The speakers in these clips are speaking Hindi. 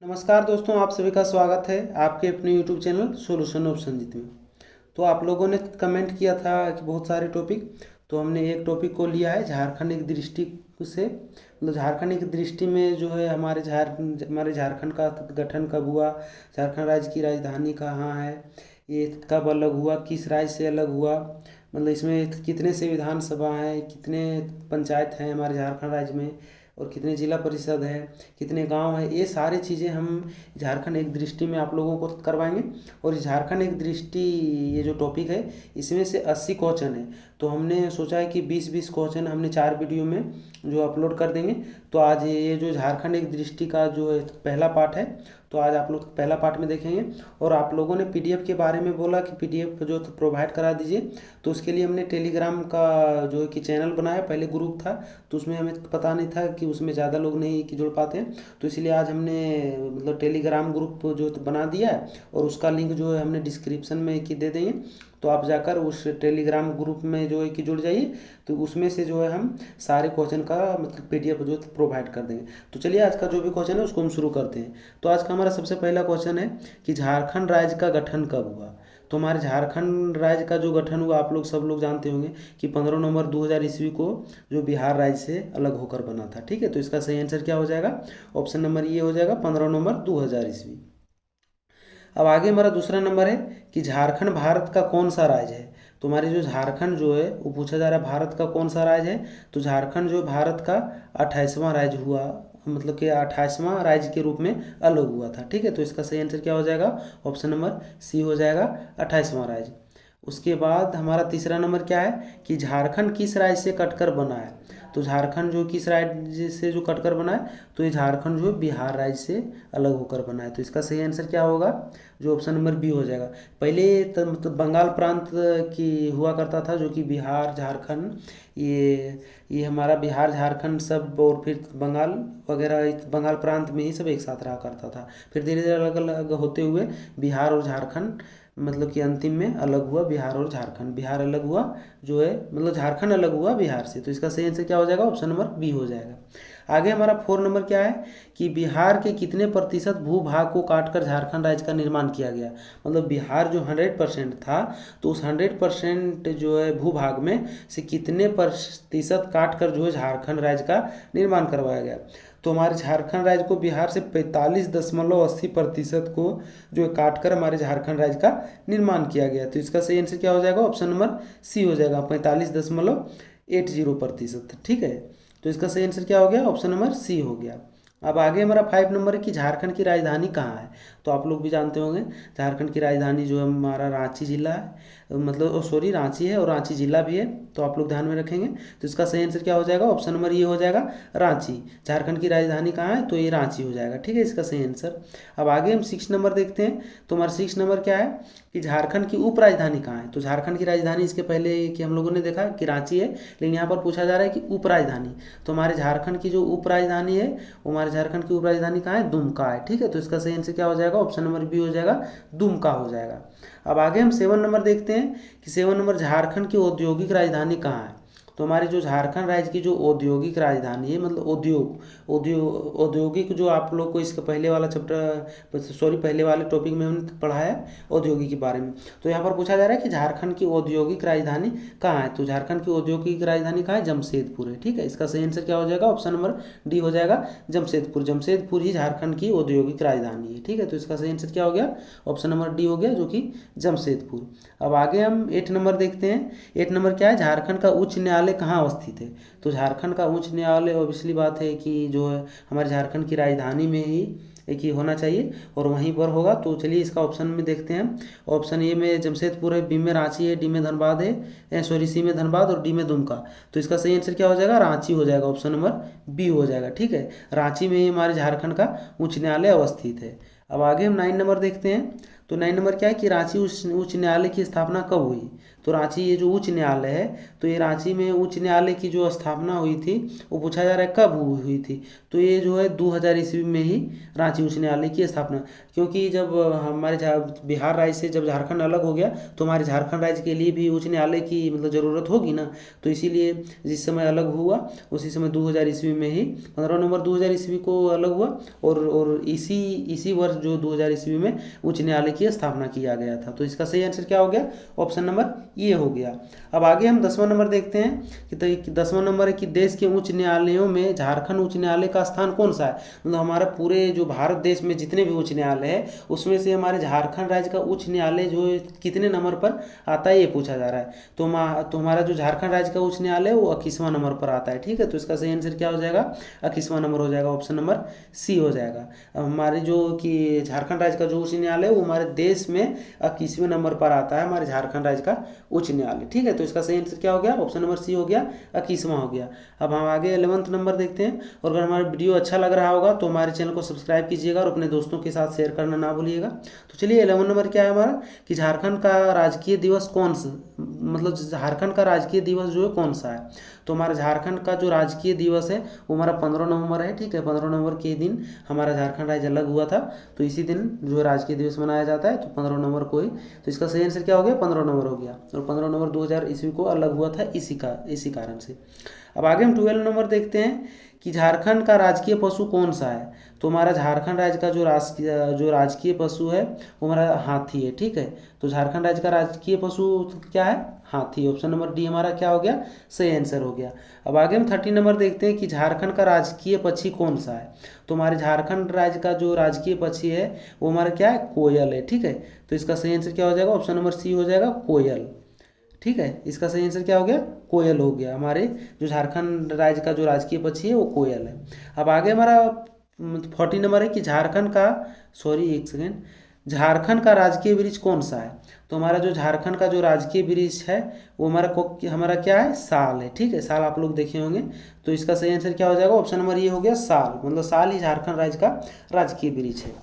नमस्कार दोस्तों, आप सभी का स्वागत है आपके अपने YouTube channel solution of Sanjeet में। तो आप लोगों ने कमेंट किया था कि बहुत सारे टॉपिक, तो हमने एक टॉपिक को लिया है झारखंड एक दृष्टि से। मतलब झारखंड एक दृष्टि में जो है हमारे झारखंड का गठन कब हुआ, झारखंड राज्य की राजधानी कहाँ है, ये कब अलग हुआ, किस राज्य से अलग हुआ, मतलब इसमें कितने से विधानसभा हैं, कितने पंचायत हैं हमारे झारखंड राज्य में, और कितने जिला परिषद है, कितने गांव है, ये सारी चीज़ें हम झारखंड एक दृष्टि में आप लोगों को करवाएंगे। और इस झारखंड एक दृष्टि ये जो टॉपिक है इसमें से 80 क्वेश्चन है, तो हमने सोचा है कि 20-20 क्वेश्चन हमने 4 वीडियो में जो अपलोड कर देंगे। तो आज ये जो झारखंड एक दृष्टि का जो है पहला पार्ट है, तो आज आप लोग पहला पार्ट में देखेंगे। और आप लोगों ने पीडीएफ के बारे में बोला कि पीडीएफ जो प्रोवाइड करा दीजिए, तो उसके लिए हमने टेलीग्राम का जो है कि चैनल बनाया। पहले ग्रुप था तो उसमें हमें पता नहीं था कि उसमें ज़्यादा लोग नहीं कि जुड़ पाते हैं, तो इसलिए आज हमने मतलब टेलीग्राम ग्रुप जो बना दिया है, और उसका लिंक जो है हमने डिस्क्रिप्शन में कि दे देंगे। तो आप जाकर उस टेलीग्राम ग्रुप में जो है कि जुड़ जाइए, तो उसमें से जो है हम सारे क्वेश्चन का मतलब पीडीएफ जो प्रोवाइड कर देंगे। तो चलिए आज का जो भी क्वेश्चन है उसको हम शुरू करते हैं। तो आज का हमारा सबसे पहला क्वेश्चन है कि झारखंड राज्य का गठन कब हुआ। तो हमारे झारखंड राज्य का जो गठन हुआ आप लोग सब लोग जानते होंगे कि 15 नवंबर 2000 ईस्वी को जो बिहार राज्य से अलग होकर बना था। ठीक है, तो इसका सही आंसर क्या हो जाएगा, ऑप्शन नंबर ये हो जाएगा 15 नवंबर 2000 ईस्वी। अब आगे हमारा दूसरा नंबर है कि झारखंड भारत का कौन सा राज्य है। तो हमारे जो झारखंड जो है वो पूछा जा रहा है भारत का कौन सा राज्य है। तो झारखंड जो भारत का 28वां राज्य हुआ, मतलब कि 28वां राज्य के रूप में अलग हुआ था। ठीक है, तो इसका सही आंसर क्या हो जाएगा, ऑप्शन नंबर सी हो जाएगा 28वां राज्य। उसके बाद हमारा तीसरा नंबर क्या है कि झारखंड किस राज्य से कटकर बना है। तो झारखंड जो किस राज्य से जो कटकर बना है, तो ये झारखंड जो है बिहार राज्य से अलग होकर बना है। तो इसका सही आंसर क्या होगा, जो ऑप्शन नंबर बी हो जाएगा। पहले तो मतलब बंगाल प्रांत की हुआ करता था, जो कि बिहार झारखंड ये हमारा बिहार झारखंड सब और फिर बंगाल वगैरह बंगाल प्रांत में ही सब एक साथ रहा करता था। फिर धीरे धीरे अलग अलग होते हुए बिहार और झारखंड मतलब कि अंतिम में अलग हुआ बिहार और झारखंड। बिहार अलग हुआ जो है मतलब झारखंड अलग हुआ बिहार से। तो इसका सही आंसर क्या हो जाएगा, ऑप्शन नंबर बी हो जाएगा। आगे हमारा 4 नंबर क्या है कि बिहार के कितने प्रतिशत भूभाग को काटकर झारखंड राज्य का निर्माण किया गया। मतलब बिहार जो 100% था, तो उस 100% जो है भूभाग में से कितने प्रतिशत काट कर जो है झारखंड राज्य का निर्माण करवाया गया। तो हमारे झारखंड राज्य को बिहार से 45.80% को जो है काट कर हमारे झारखंड राज्य का निर्माण किया गया। तो इसका सही आंसर क्या हो जाएगा, ऑप्शन नंबर सी हो जाएगा 45.80%। ठीक है, तो इसका सही आंसर क्या हो गया, ऑप्शन नंबर सी हो गया। अब आगे हमारा 5 नंबर है कि झारखंड की राजधानी कहाँ है। तो आप लोग भी जानते होंगे झारखंड की राजधानी जो है हमारा रांची जिला है, मतलब सॉरी रांची है, और रांची जिला भी है। तो आप लोग ध्यान में रखेंगे। तो इसका सही आंसर क्या हो जाएगा, ऑप्शन नंबर ये हो जाएगा रांची। झारखंड की राजधानी कहाँ है, तो ये रांची हो जाएगा। ठीक है, इसका सही आंसर। अब आगे हम 6 नंबर देखते हैं। तो हमारा 6 नंबर क्या है कि झारखंड की उप राजधानी कहाँ है। तो झारखंड की राजधानी इसके पहले कि हम लोगों ने देखा कि रांची है, लेकिन यहाँ पर पूछा जा रहा है कि उप राजधानी। तो हमारे झारखंड की जो उप राजधानी है वो हमारे झारखंड की उप राजधानी कहाँ है, दुमका है। ठीक है, तो इसका सही आंसर क्या हो जाएगा, ऑप्शन नंबर बी हो जाएगा, दुमका हो जाएगा। अब आगे हम 7 नंबर देखते हैं कि 7 नंबर झारखंड की औद्योगिक राजधानी कहाँ है। तो हमारे जो झारखंड राज्य की जो औद्योगिक राजधानी है, मतलब औद्योगिक जो आप लोग को इसका पहले वाला चैप्टर सॉरी पहले वाले टॉपिक में हमने पढ़ा है औद्योगिक के बारे में। तो यहाँ पर पूछा जा रहा है कि झारखंड की औद्योगिक राजधानी कहाँ है। तो झारखंड की औद्योगिक राजधानी कहाँ है, जमशेदपुर है। ठीक है, इसका सही आंसर क्या हो जाएगा, ऑप्शन नंबर डी हो जाएगा, जमशेदपुर। जमशेदपुर ही झारखंड की औद्योगिक राजधानी है। ठीक है, तो इसका सही आंसर क्या हो गया, ऑप्शन नंबर डी हो गया, जो कि जमशेदपुर। अब आगे हम 8 नंबर देखते हैं। 8 नंबर क्या है, झारखंड का उच्च न्यायालय कहाँ अवस्थित है। तो झारखंड का उच्च न्यायालय ऑब्वियसली बात है कि जो है हमारे झारखंड की राजधानी में ही एक ही होना चाहिए और वहीं पर होगा। तो चलिए इसका ऑप्शन में देखते हैं। ऑप्शन ए में जमशेदपुर है, बी में रांची है, डी में धनबाद है, सॉरी सी में धनबाद और डी में दुमका। तो इसका सही आंसर क्या हो जाएगा, रांची हो जाएगा, ऑप्शन नंबर बी हो जाएगा। ठीक है, रांची में ही हमारे झारखंड का उच्च न्यायालय अवस्थित है। अब आगे हम 9 नंबर देखते हैं। तो 9 नंबर क्या है कि रांची उच्च न्यायालय की स्थापना कब हुई। तो रांची ये जो उच्च न्यायालय है, तो ये रांची में उच्च न्यायालय की जो स्थापना हुई थी वो पूछा जा रहा है कब हुई थी। तो ये जो है 2000 ईस्वी में ही रांची उच्च न्यायालय की स्थापना, क्योंकि जब हमारे बिहार राज्य से जब झारखंड अलग हो गया तो हमारे झारखंड राज्य के लिए भी उच्च न्यायालय की मतलब ज़रूरत होगी ना। तो इसीलिए जिस समय अलग हुआ उसी समय 2000 ईस्वी में ही 15 नवंबर 2000 ईस्वी को अलग हुआ, और इसी वर्ष जो 2000 ईस्वी में उच्च न्यायालय की स्थापना किया गया था। तो इसका सही आंसर क्या हो गया, ऑप्शन नंबर ये हो गया। अब आगे हम 10वां नंबर देखते हैं कि 10वां नंबर है कि देश के उच्च न्यायालयों में झारखंड उच्च न्यायालय का स्थान कौन सा है। मतलब हमारा पूरे जो भारत देश में जितने भी उच्च न्यायालय है उसमें से हमारे झारखंड राज्य का उच्च न्यायालय जो कितने नंबर पर आता है ये पूछा जा रहा है। तो हमारा जो झारखंड राज्य का उच्च न्यायालय वो 21वां नंबर पर आता है। ठीक है, तो इसका सही आंसर क्या हो जाएगा, 21वां नंबर हो जाएगा, ऑप्शन नंबर सी हो जाएगा। अब हमारे जो कि झारखंड राज्य का जो उच्च न्यायालय है वो हमारे देश में 21वें नंबर पर आता है, हमारे झारखंड राज्य का उच्च न्यायालय। ठीक है, तो इसका सही आंसर क्या हो गया, ऑप्शन नंबर सी हो गया, 21वां हो गया। अब हम आगे 11वां नंबर देखते हैं। और अगर हमारा वीडियो अच्छा लग रहा होगा तो हमारे चैनल को सब्सक्राइब कीजिएगा और अपने दोस्तों के साथ शेयर करना ना भूलिएगा। तो चलिए 11वां नंबर क्या है हमारा कि झारखंड का राजकीय दिवस कौन सा, मतलब झारखंड का राजकीय दिवस जो है कौन सा है। तो हमारा झारखंड का जो राजकीय दिवस है वो हमारा 15 नवंबर है। ठीक है, 15 नवंबर के दिन हमारा झारखंड राज्य अलग हुआ था, तो इसी दिन जो राजकीय दिवस मनाया जाता है, तो 15 नवंबर को ही। तो इसका सही आंसर क्या हो गया, 15 नवंबर हो गया। और 15 नवंबर 2000 ईस्वी को अलग हुआ था इसी कारण से। अब आगे हम 12 नंबर देखते हैं कि झारखंड का राजकीय पशु कौन सा है। तो हमारा झारखंड राज्य का जो राजकीय पशु है वो हमारा हाथी है। ठीक है, तो झारखंड राज्य का राजकीय पशु क्या है, हाथी। ऑप्शन नंबर डी हमारा क्या हो गया, सही आंसर हो गया। अब आगे हम 13 नंबर देखते हैं कि झारखंड का राजकीय पक्षी कौन सा है। तो हमारे झारखंड राज्य का जो राजकीय पक्षी है वो हमारा क्या है, कोयल है। ठीक है, तो इसका सही आंसर क्या हो जाएगा, ऑप्शन नंबर सी हो जाएगा, कोयल। ठीक है, इसका सही आंसर क्या हो गया, कोयल हो गया। हमारे जो झारखंड राज्य का जो राजकीय पक्षी है वो कोयल है। अब आगे हमारा 40 नंबर है कि झारखंड का, सॉरी एक सेकेंड, झारखंड का राजकीय वृक्ष कौन सा है। तो हमारा जो झारखंड का जो राजकीय वृक्ष है वो हमारा क्या है, साल है। ठीक है, साल आप लोग देखे होंगे। तो इसका सही आंसर क्या हो जाएगा, ऑप्शन नंबर ये हो गया, साल। मतलब साल ही झारखंड राज्य का राजकीय वृक्ष है।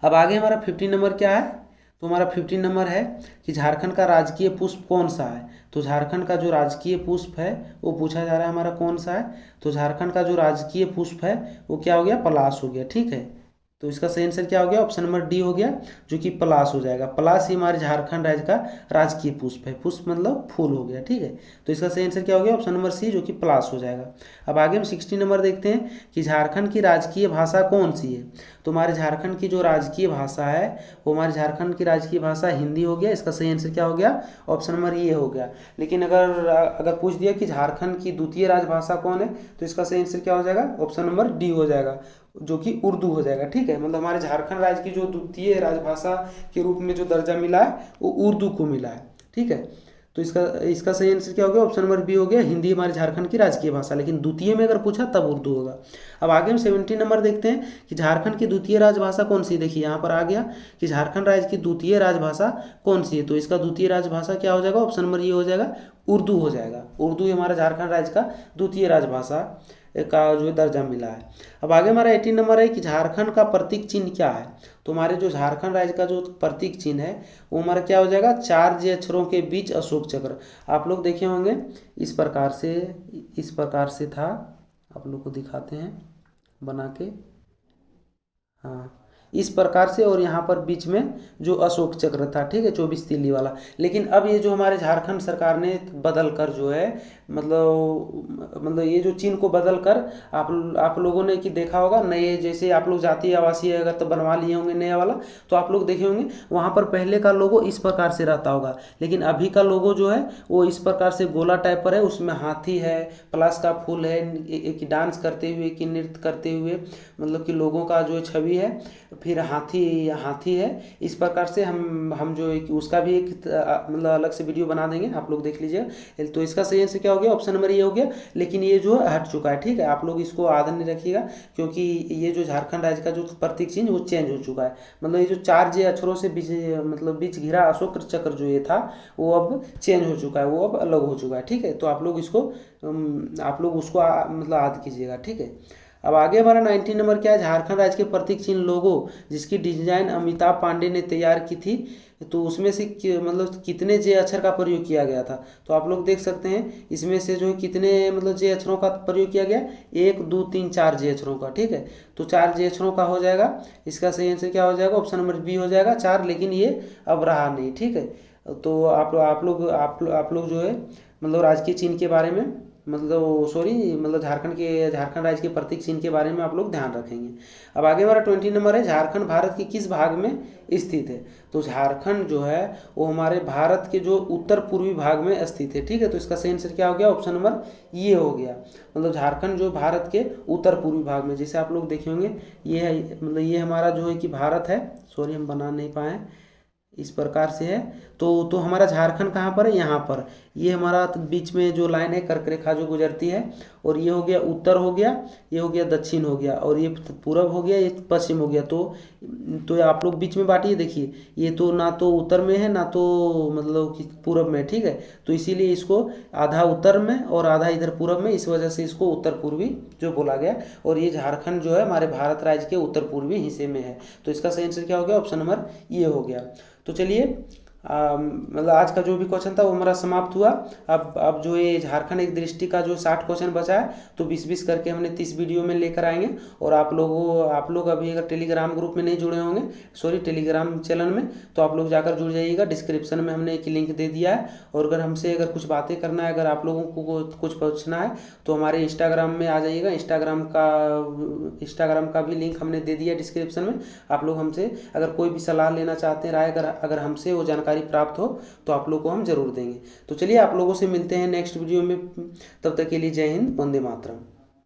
अब आगे हमारा 15 नंबर क्या है, तो हमारा 15 नंबर है कि झारखंड का राजकीय पुष्प कौन सा है। तो झारखंड का जो राजकीय पुष्प है वो पूछा जा रहा है हमारा कौन सा है। तो झारखंड का जो राजकीय पुष्प है वो क्या हो गया, पलाश हो गया। ठीक है, तो इसका सही आंसर क्या हो गया, ऑप्शन नंबर डी हो गया, जो कि पलाश हो जाएगा। पलाश ही हमारे झारखंड राज्य का राजकीय पुष्प है। पुष्प मतलब फूल हो गया। ठीक है, तो इसका सही आंसर क्या हो गया, ऑप्शन नंबर सी, जो कि पलाश हो जाएगा। अब आगे हम 16 नंबर देखते हैं कि झारखंड की राजकीय भाषा कौन सी है। तो हमारे झारखंड की जो राजकीय भाषा है वो हमारे झारखंड की राजकीय भाषा हिंदी हो गया। इसका सही आंसर क्या हो गया, ऑप्शन नंबर ये हो गया। लेकिन अगर पूछ दिया कि झारखंड की द्वितीय राजभाषा कौन है, तो इसका सही आंसर क्या हो जाएगा, ऑप्शन नंबर डी हो जाएगा, जो कि उर्दू हो जाएगा। ठीक है, मतलब हमारे झारखंड राज्य की जो द्वितीय राजभाषा के रूप में जो दर्जा मिला है वो उर्दू को मिला है। ठीक है, तो इसका सही आंसर क्या हो गया, ऑप्शन नंबर बी हो गया, हिंदी हमारे झारखंड की राजकीय भाषा। लेकिन द्वितीय में अगर पूछा तब उर्दू होगा। अब आगे हम 17 नंबर देखते हैं कि झारखंड की द्वितीय राजभाषा कौन सी। देखिए यहाँ पर आ गया कि झारखंड राज्य की द्वितीय राजभाषा कौन सी है। तो इसका द्वितीय राजभाषा क्या हो जाएगा, ऑप्शन नंबर ये हो जाएगा, उर्दू हो जाएगा। उर्दू ही हमारा झारखंड राज्य का द्वितीय राजभाषा का जो दर्जा मिला है। अब आगे हमारा 18 नंबर है कि झारखंड का प्रतीक चिन्ह क्या है। तो हमारे जो झारखंड राज्य का जो प्रतीक चिन्ह है वो हमारा क्या हो जाएगा, 4 जे अक्षरों के बीच अशोक चक्र। आप लोग देखे होंगे इस प्रकार से था। आप लोग को दिखाते हैं बना के, हाँ इस प्रकार से, और यहाँ पर बीच में जो अशोक चक्र था। ठीक है, 24 तीली वाला। लेकिन अब ये जो हमारे झारखंड सरकार ने बदल कर जो है मतलब ये जो चिन्ह को बदल कर आप लोगों ने कि देखा होगा नए, जैसे आप लोग जातीय आवासीय अगर तो बनवा लिए होंगे नया वाला, तो आप लोग देखे होंगे वहाँ पर पहले का लोगो इस प्रकार से रहता होगा। लेकिन अभी का लोगो जो है वो इस प्रकार से गोला टाइप पर है, उसमें हाथी है, प्लस का फूल है, एक डांस करते हुए कि नृत्य करते हुए, मतलब कि लोगों का जो छवि है, फिर हाथी है। इस प्रकार से हम जो एक उसका भी एक मतलब अलग से वीडियो बना देंगे, आप लोग देख लीजिएगा। तो इसका सही आंसर क्या हो गया, ऑप्शन नंबर ये हो गया। लेकिन ये जो हट चुका है। ठीक है, आप लोग इसको आदर नहीं रखिएगा, क्योंकि ये जो झारखंड राज्य का जो प्रतीक चिन्ह वो चेंज हो चुका है। मतलब ये जो 4 जे अक्षरों से बीच घिरा अशोक चक्र जो ये था वो अब चेंज हो चुका है, वो अब अलग हो चुका है। ठीक है, तो आप लोग उसको मतलब याद कीजिएगा। ठीक है, अब आगे हमारा 19 नंबर क्या है, झारखंड राज्य के प्रतीक चिन्ह लोगो जिसकी डिजाइन अमिताभ पांडे ने तैयार की थी, तो उसमें से मतलब कितने जे अक्षर का प्रयोग किया गया था। तो आप लोग देख सकते हैं इसमें से जो है कितने मतलब जे अक्षरों का प्रयोग किया गया, 1 2 3 4 जे अक्षरों का, ठीक है। तो 4 जे अक्षरों का हो जाएगा, इसका सही आंसर क्या हो जाएगा, ऑप्शन नंबर बी हो जाएगा 4, लेकिन ये अब रहा नहीं, ठीक है। तो आप लोग जो है मतलब राजकीय चिन्ह के बारे में मतलब सॉरी मतलब झारखंड राज्य के प्रतीक चिन्ह के बारे में आप लोग ध्यान रखेंगे। अब आगे हमारा 20 नंबर है, झारखंड भारत के किस भाग में स्थित है। तो झारखंड जो है वो हमारे भारत के जो उत्तर पूर्वी भाग में स्थित है, ठीक है। तो इसका सही आंसर क्या हो गया, ऑप्शन नंबर ये हो गया। मतलब झारखंड जो भारत के उत्तर पूर्वी भाग में, जैसे आप लोग देखे होंगे ये है, मतलब ये हमारा जो है कि भारत है, सॉरी हम बना नहीं पाए, इस प्रकार से है। तो हमारा झारखंड कहाँ पर है, यहाँ पर। ये हमारा बीच में जो लाइन है कर्क रेखा जो गुजरती है, और ये हो गया उत्तर हो गया, ये हो गया दक्षिण हो गया, और ये पूरब हो गया, ये पश्चिम हो गया। तो आप लोग बीच में बांटिए, देखिए ये तो ना तो उत्तर में है ना तो मतलब कि पूरब में, ठीक है। तो इसीलिए इसको आधा उत्तर में और आधा इधर पूरब में, इस वजह से इसको उत्तर पूर्वी जो बोला गया। और ये झारखंड जो है हमारे भारत राज्य के उत्तर पूर्वी हिस्से में है। तो इसका सही आंसर क्या हो गया, ऑप्शन नंबर ये हो गया। तो चलिए मतलब आज का जो भी क्वेश्चन था वो हमारा समाप्त हुआ। अब जो ये झारखंड एक दृष्टि का जो 60 क्वेश्चन बचा है, तो 20-20 करके हमने 30 वीडियो में लेकर आएंगे। और आप लोग अभी अगर टेलीग्राम ग्रुप में नहीं जुड़े होंगे, सॉरी टेलीग्राम चैनल में, तो आप लोग जाकर जुड़ जाइएगा। डिस्क्रिप्शन में हमने एक लिंक दे दिया है। और अगर हमसे अगर कुछ बातें करना है, अगर आप लोगों को कुछ पूछना है, तो हमारे इंस्टाग्राम में आ जाइएगा। इंस्टाग्राम का भी लिंक हमने दे दिया डिस्क्रिप्शन में। आप लोग हमसे अगर कोई भी सलाह लेना चाहते हैं, राय अगर हमसे वो जानकारी प्राप्त हो, तो आप लोग को हम जरूर देंगे। तो चलिए आप लोगों से मिलते हैं नेक्स्ट वीडियो में, तब तक के लिए जय हिंद, वंदे मातरम।